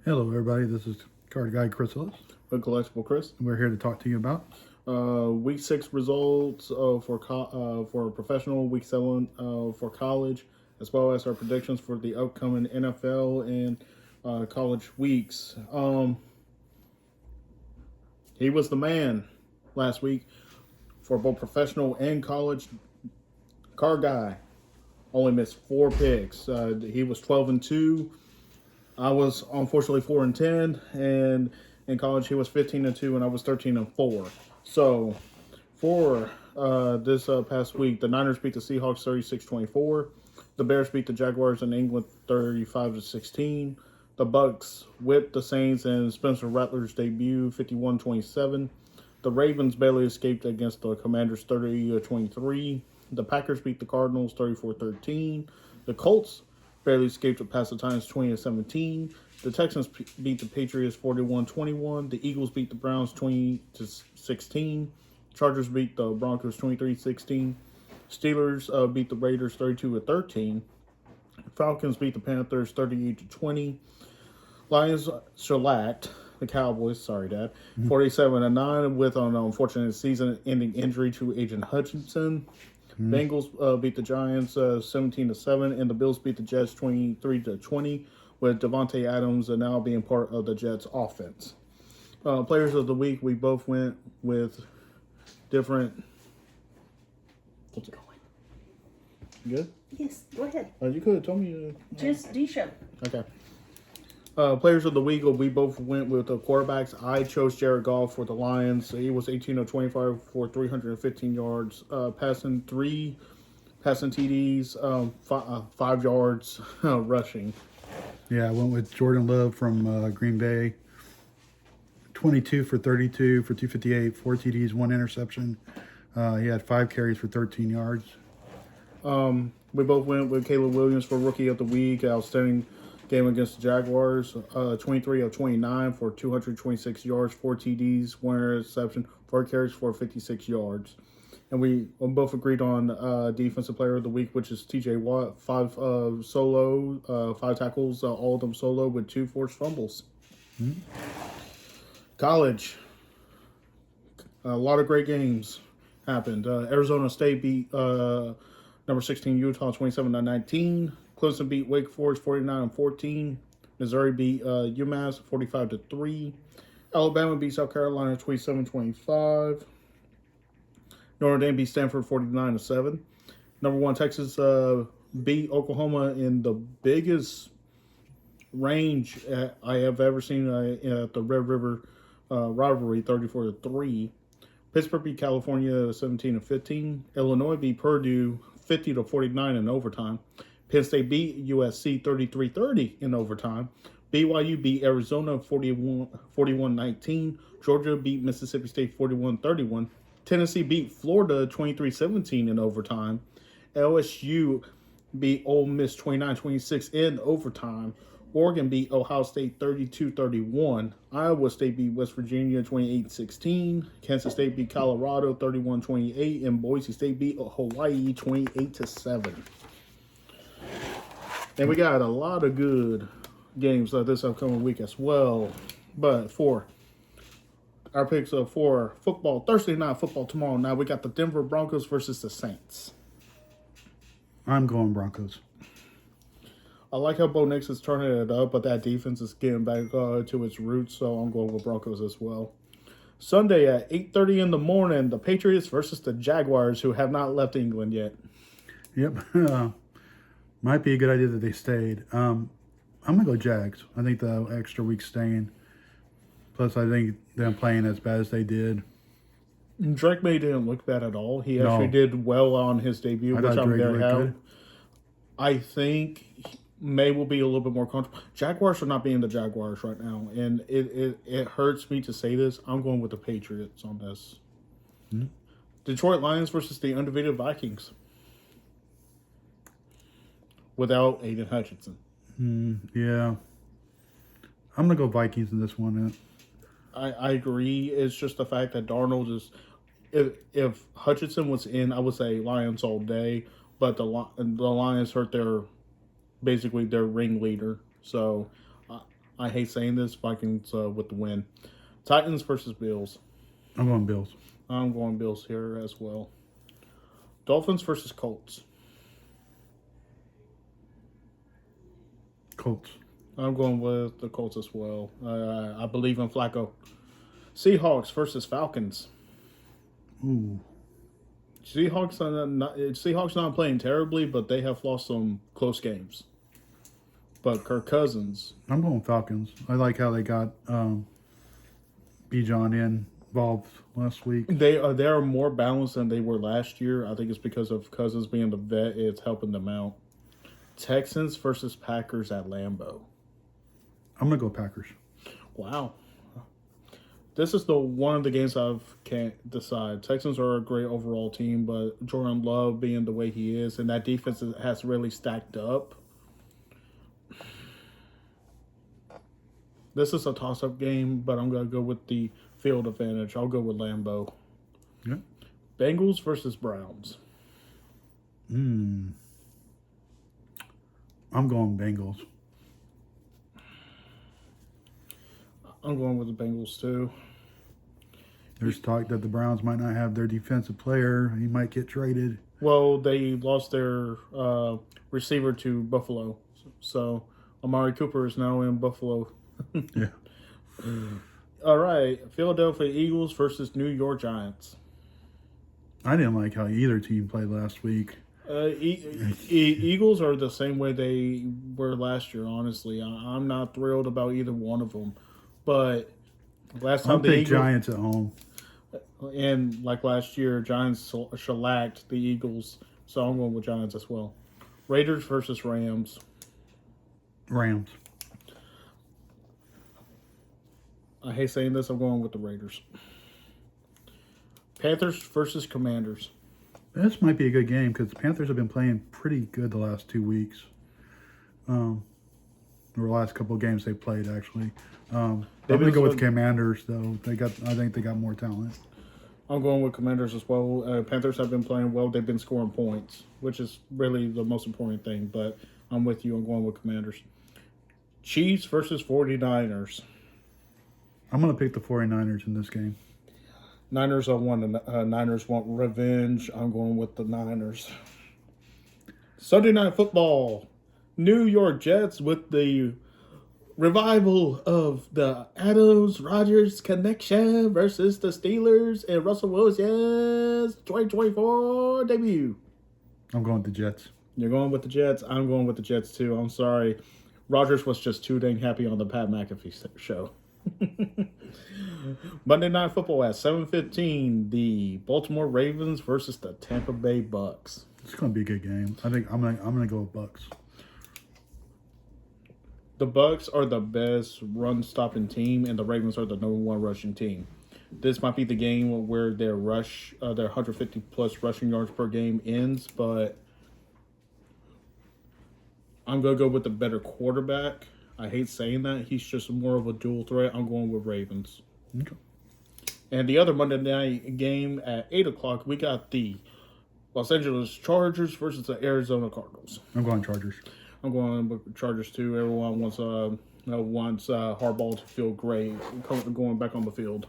Hello, everybody. This is Card Guy Chris Ellis. Collectible Chris. We're here to talk to you about. Week 6 results for professional, week 7 for college, as well as our predictions for the upcoming NFL and college weeks. He was the man last week for both professional and college. Card Guy only missed 4 picks. He was 12-2. I was unfortunately 4-10, and in college he was 15-2, and I was 13-4. So for this past week, the Niners beat the Seahawks 36-24. The Bears beat the Jaguars in England 35-16. The Bucks whipped the Saints in Spencer Rattler's debut 51-27. The Ravens barely escaped against the Commanders 30-23. The Packers beat the Cardinals 34-13. The Colts barely escaped the past the Titans 20-17. The Texans beat the Patriots 41-21. The Eagles beat the Browns 20-16. Chargers beat the Broncos 23-16. Steelers beat the Raiders 32-13. Falcons beat the Panthers 38-20. Lions shellacked the Cowboys, 47-9 with an unfortunate season-ending injury to Agent Hutchinson. Bengals beat the Giants 17-7, and the Bills beat the Jets 23-20, with Devontae Adams now being part of the Jets' offense. Players of the week, we both went with different. Keep going. Good? Yes, go ahead. You could have told me. Just D-show. Okay. Players of the week, we both went with the quarterbacks. I chose Jared Goff for the Lions. He was 18-25 for 315 yards, passing TDs, 5 yards rushing. Yeah, I went with Jordan Love from Green Bay. 22 for 32 for 258, 4 TDs, 1 interception. He had 5 carries for 13 yards. We both went with Caleb Williams for Rookie of the Week. Outstanding game against the Jaguars. 23-29 for 226 yards, 4 TDs, 1 interception, 4 carries for 56 yards. And we both agreed on Defensive Player of the Week, which is TJ Watt. 5 solo, 5 tackles, all of them solo with 2 forced fumbles. Mm-hmm. College. A lot of great games happened. Arizona State beat number 16 Utah 27-19. Clemson beat Wake Forest 49-14. Missouri beat UMass 45-3. Alabama beat South Carolina 27-25. Notre Dame beat Stanford 49-7. Number 1 Texas beat Oklahoma in the biggest range I have ever seen at the Red River rivalry, 34-3. Pittsburgh beat California 17-15. Illinois beat Purdue 50-49 in overtime. Penn State beat USC 33-30 in overtime. BYU beat Arizona 41-19. Georgia beat Mississippi State 41-31. Tennessee beat Florida 23-17 in overtime. LSU beat Ole Miss 29-26 in overtime. Oregon beat Ohio State 32-31. Iowa State beat West Virginia 28-16. Kansas State beat Colorado 31-28. And Boise State beat Hawaii 28-7. And we got a lot of good games this upcoming week as well. But for our picks for football, Thursday night football tomorrow night, we got the Denver Broncos versus the Saints. I'm going Broncos. I like how Bo Nix is turning it up, but that defense is getting back to its roots, so I'm going with Broncos as well. Sunday at 8:30 in the morning, the Patriots versus the Jaguars, who have not left England yet. Yep. Might be a good idea that they stayed. I'm going to go Jags. I think the extra week staying. Plus, I think them playing as bad as they did. Drake May didn't look bad at all. He actually did well on his debut, which I'm very happy. I think May will be a little bit more comfortable. Jaguars are not being the Jaguars right now, and it hurts me to say this. I'm going with the Patriots on this. Mm-hmm. Detroit Lions versus the undefeated Vikings. Without Aiden Hutchinson. Yeah. I'm going to go Vikings in this one. I agree. It's just the fact that Darnold is... If Hutchinson was in, I would say Lions all day. But the Lions hurt their ringleader. So I hate saying this. Vikings with the win. Titans versus Bills. I'm going Bills. I'm going Bills here as well. Dolphins versus Colts. Colts. I'm going with the Colts as well. I believe in Flacco. Seahawks versus Falcons. Ooh. Seahawks not playing terribly, but they have lost some close games. But Kirk Cousins. I'm going Falcons. I like how they got Bijan involved last week. They are more balanced than they were last year. I think it's because of Cousins being the vet. It's helping them out. Texans versus Packers at Lambeau. I'm going to go Packers. Wow. This is the one of the games I can't decide. Texans are a great overall team, but Jordan Love being the way he is, and that defense has really stacked up. This is a toss-up game, but I'm going to go with the field advantage. I'll go with Lambeau. Yeah. Bengals versus Browns. I'm going Bengals. I'm going with the Bengals, too. There's talk that the Browns might not have their defensive player. He might get traded. Well, they lost their receiver to Buffalo. So, Amari Cooper is now in Buffalo. Yeah. All right. Philadelphia Eagles versus New York Giants. I didn't like how either team played last week. Eagles are the same way they were last year, honestly. I'm not thrilled about either one of them. But last I'll time the pick Eagles, Giants at home. and like last year, Giants shellacked the Eagles. So I'm going with Giants as well. Raiders versus Rams. Rams. I hate saying this. I'm going with the Raiders. Panthers versus Commanders. This might be a good game because the Panthers have been playing pretty good the last 2 weeks. Or the last couple of games they played, actually. I'm going to go with Commanders, though. I think they got more talent. I'm going with Commanders as well. Panthers have been playing well. They've been scoring points, which is really the most important thing. But I'm with you. I'm going with Commanders. Chiefs versus 49ers. I'm going to pick the 49ers in this game. Niners Niners want revenge. I'm going with the Niners. Sunday Night Football. New York Jets with the revival of the Adams-Rodgers connection versus the Steelers and Russell Wilson's 2024 debut. I'm going with the Jets. You're going with the Jets. I'm going with the Jets, too. I'm sorry. Rodgers was just too dang happy on the Pat McAfee show. Monday Night Football at 7:15. The Baltimore Ravens versus the Tampa Bay Bucks. It's going to be a good game. I think I'm going to go with Bucks. The Bucks are the best run-stopping team, and the Ravens are the number one rushing team. This might be the game where their 150-plus rushing yards per game ends, but I'm going to go with the better quarterback. I hate saying that. He's just more of a dual threat. I'm going with Ravens. Okay. And the other Monday night game at 8 o'clock, we got the Los Angeles Chargers versus the Arizona Cardinals. I'm going Chargers. I'm going with Chargers too. Everyone wants Harbaugh to feel great going back on the field.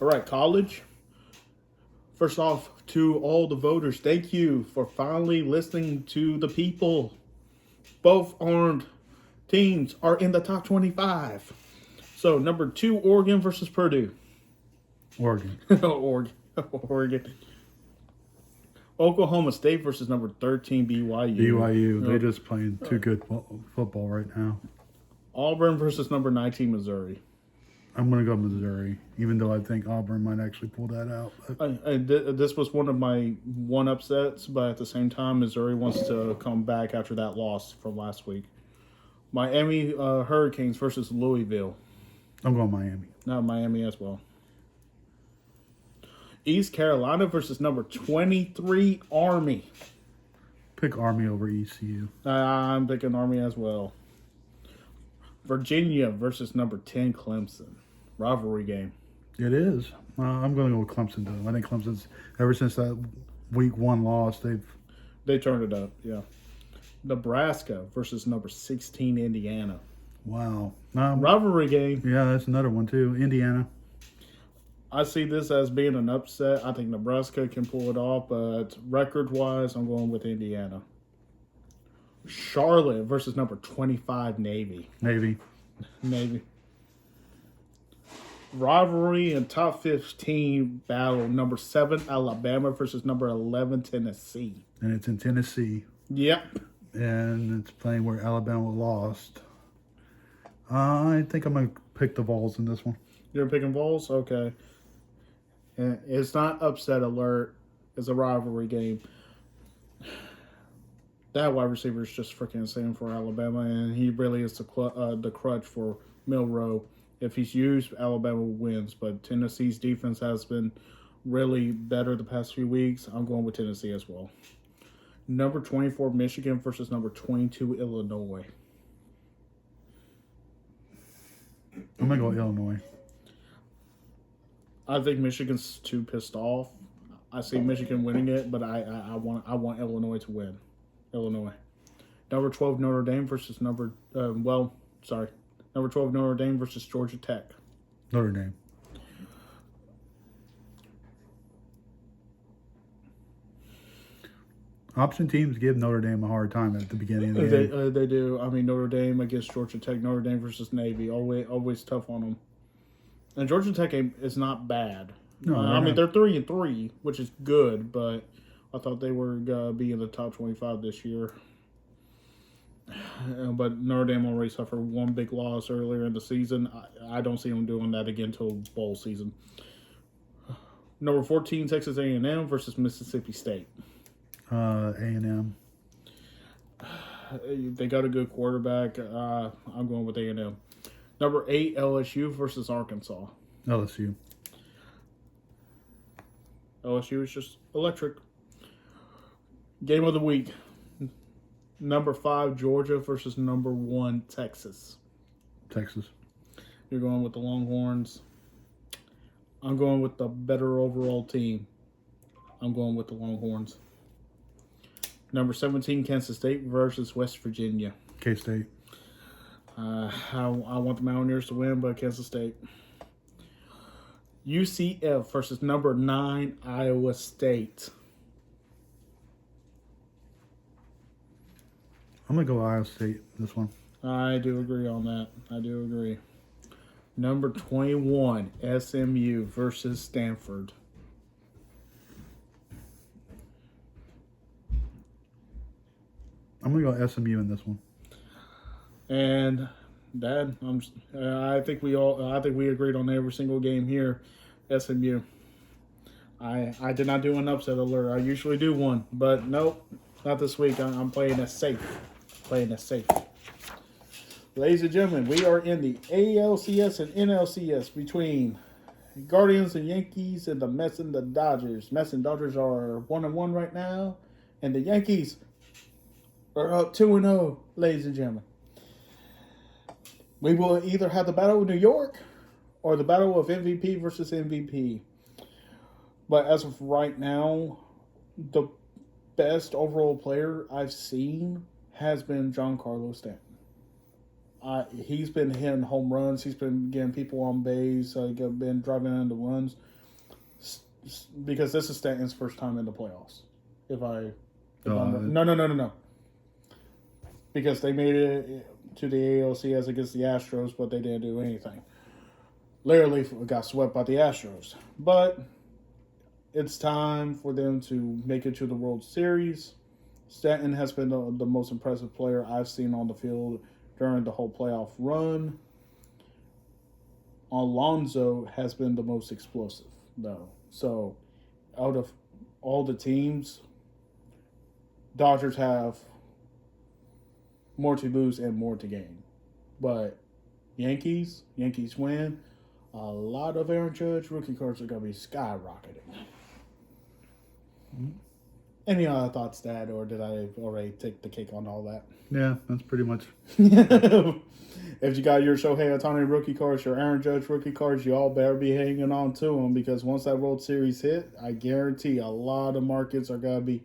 All right, college. First off, to all the voters, thank you for finally listening to the people. Both armed teams are in the top 25. So, number 2, Oregon versus Purdue. Oregon. Oregon. Oklahoma State versus number 13, BYU. BYU. They're just playing too good football right now. Auburn versus number 19, Missouri. I'm going to go Missouri, even though I think Auburn might actually pull that out. This was one of my upsets, but at the same time, Missouri wants to come back after that loss from last week. Miami Hurricanes versus Louisville. I'm going Miami. Not Miami as well. East Carolina versus number 23, Army. Pick Army over ECU. I'm picking Army as well. Virginia versus number 10, Clemson. Rivalry game. It is. I'm going to go with Clemson, though. I think Clemson's, ever since that week 1 loss, They turned it up, yeah. Nebraska versus number 16, Indiana. Wow. Rivalry game. Yeah, that's another one too. Indiana. I see this as being an upset. I think Nebraska can pull it off, but record-wise, I'm going with Indiana. Charlotte versus number 25 Navy. Navy. Navy. Rivalry and top 15 battle. Number 7 Alabama versus number 11 Tennessee. And it's in Tennessee. Yep. And it's playing where Alabama lost. I think I'm going to pick the Vols in this one. You're picking Vols? Okay. And it's not upset alert. It's a rivalry game. That wide receiver is just freaking insane for Alabama, and he really is the crutch for Milroe. If he's used, Alabama wins. But Tennessee's defense has been really better the past few weeks. I'm going with Tennessee as well. Number 24, Michigan versus number 22, Illinois. I'm going to go Illinois. I think Michigan's too pissed off. I see Michigan winning it, but I want Illinois to win. Illinois. Number 12, Notre Dame versus number 12 Notre Dame versus Georgia Tech. Notre Dame. Option teams give Notre Dame a hard time at the beginning of the game. They do. I mean, Notre Dame against Georgia Tech. Notre Dame versus Navy. Always tough on them. And Georgia Tech is not bad. No, I mean, they're 3-3, which is good, but I thought they were going to be in the top 25 this year. But Notre Dame already suffered one big loss earlier in the season. I don't see them doing that again until bowl season. Number 14, Texas A&M versus Mississippi State. A&M. They got a good quarterback. I'm going with A&M. Number 8, LSU versus Arkansas. LSU. LSU is just electric. Game of the week. Number 5, Georgia versus number 1, Texas. Texas. You're going with the Longhorns. I'm going with the better overall team. I'm going with the Longhorns. Number 17, Kansas State versus West Virginia. K-State. I want the Mountaineers to win, but Kansas State. UCF versus number 9, Iowa State. I'm going to go Iowa State this one. I do agree on that. I do agree. Number 21, SMU versus Stanford. I'm going to go SMU in this one. And Dad, I think we agreed on every single game here. SMU. I did not do an upset alert. I usually do one, but nope, not this week. I'm playing it safe. Ladies and gentlemen, we are in the ALCS and NLCS between Guardians and Yankees and the Mets and the Dodgers. Mets and Dodgers are 1-1 right now, and the Yankees are up 2-0, ladies and gentlemen. We will either have the Battle of New York or the battle of MVP versus MVP. But as of right now, the best overall player I've seen has been Giancarlo Stanton. He's been hitting home runs. He's been getting people on base. Been driving into runs. Because this is Stanton's first time in the playoffs. No. Because they made it to the ALCS against the Astros, but they didn't do anything. Literally got swept by the Astros. But it's time for them to make it to the World Series. Stanton has been the most impressive player I've seen on the field during the whole playoff run. Alonso has been the most explosive, though. So, out of all the teams, Dodgers have more to lose and more to gain. But Yankees win. A lot of Aaron Judge rookie cards are going to be skyrocketing. Mm-hmm. Any other thoughts, Dad, or did I already take the cake on all that? Yeah, that's pretty much. If you got your Shohei Ohtani rookie cards, your Aaron Judge rookie cards, you all better be hanging on to them, because once that World Series hit, I guarantee a lot of markets are going to be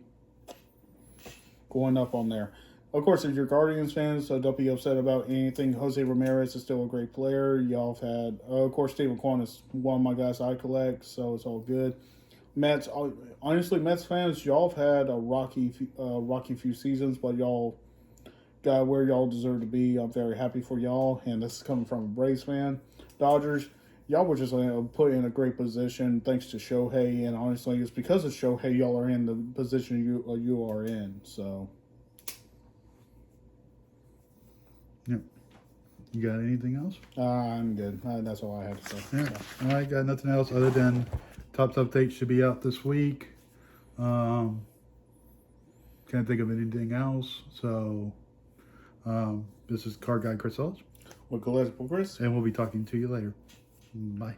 going up on there. Of course, if you're Guardians fans, so don't be upset about anything. Jose Ramirez is still a great player. Y'all have had, of course, Stephen Kwan is one of my guys I collect, so it's all good. Mets, honestly, Mets fans, y'all have had a rocky few seasons, but y'all got where y'all deserve to be. I'm very happy for y'all, and this is coming from a Braves fan. Dodgers, y'all were just put in a great position thanks to Shohei, and honestly, it's because of Shohei y'all are in the position you are in. So. Yep. You got anything else? I'm good. That's all I have to say. Yeah. So. I got nothing else other than Topps update should be out this week. Can't think of anything else. So this is Card Guy Chris Ellis. With Gillespie Chris. And we'll be talking to you later. Bye.